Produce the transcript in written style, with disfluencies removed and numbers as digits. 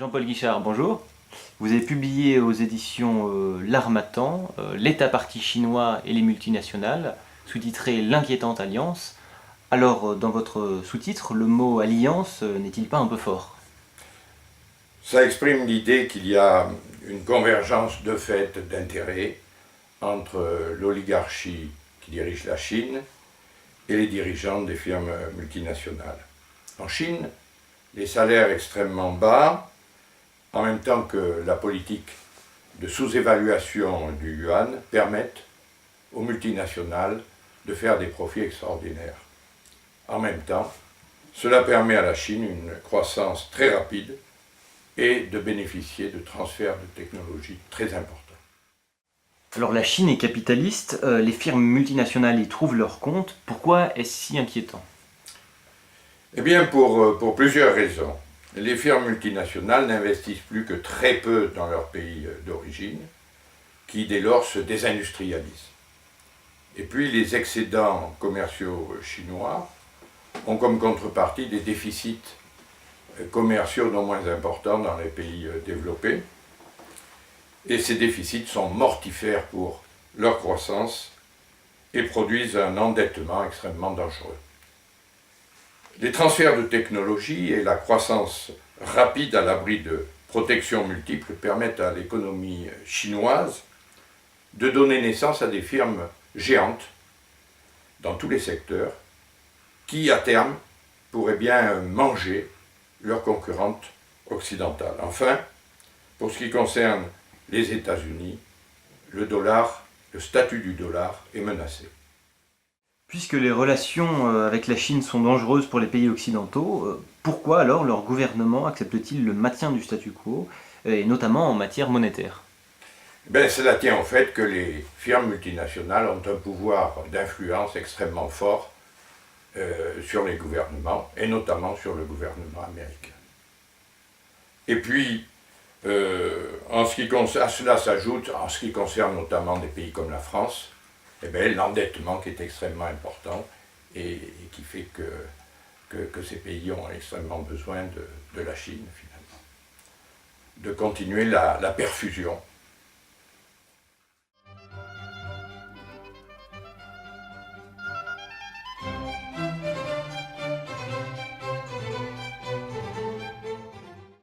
Jean-Paul Guichard, bonjour. Vous avez publié aux éditions L'Harmattan, L'État parti chinois et les multinationales, sous-titré L'inquiétante alliance. Alors, dans votre sous-titre, le mot alliance n'est-il pas un peu fort? Ça exprime l'idée qu'il y a une convergence de fait d'intérêts entre l'oligarchie qui dirige la Chine et les dirigeants des firmes multinationales. En Chine, les salaires extrêmement bas, en même temps que la politique de sous-évaluation du yuan, permettent aux multinationales de faire des profits extraordinaires. En même temps, cela permet à la Chine une croissance très rapide et de bénéficier de transferts de technologies très importants. Alors la Chine est capitaliste, les firmes multinationales y trouvent leur compte. Pourquoi est-ce si inquiétant? Eh bien, pour plusieurs raisons. Les firmes multinationales n'investissent plus que très peu dans leur pays d'origine, qui dès lors se désindustrialisent. Et puis les excédents commerciaux chinois ont comme contrepartie des déficits commerciaux non moins importants dans les pays développés. Et ces déficits sont mortifères pour leur croissance et produisent un endettement extrêmement dangereux. Les transferts de technologie et la croissance rapide à l'abri de protections multiples permettent à l'économie chinoise de donner naissance à des firmes géantes dans tous les secteurs qui, à terme, pourraient bien manger leurs concurrentes occidentales. Enfin, pour ce qui concerne les États-Unis, le statut du dollar est menacé. Puisque les relations avec la Chine sont dangereuses pour les pays occidentaux, pourquoi alors leur gouvernement accepte-t-il le maintien du statu quo, et notamment en matière monétaire? Cela tient au fait que les firmes multinationales ont un pouvoir d'influence extrêmement fort sur les gouvernements, et notamment sur le gouvernement américain. Et puis, à cela s'ajoute, en ce qui concerne notamment des pays comme la France, l'endettement qui est extrêmement important et qui fait que ces pays ont extrêmement besoin de la Chine, finalement, de continuer la perfusion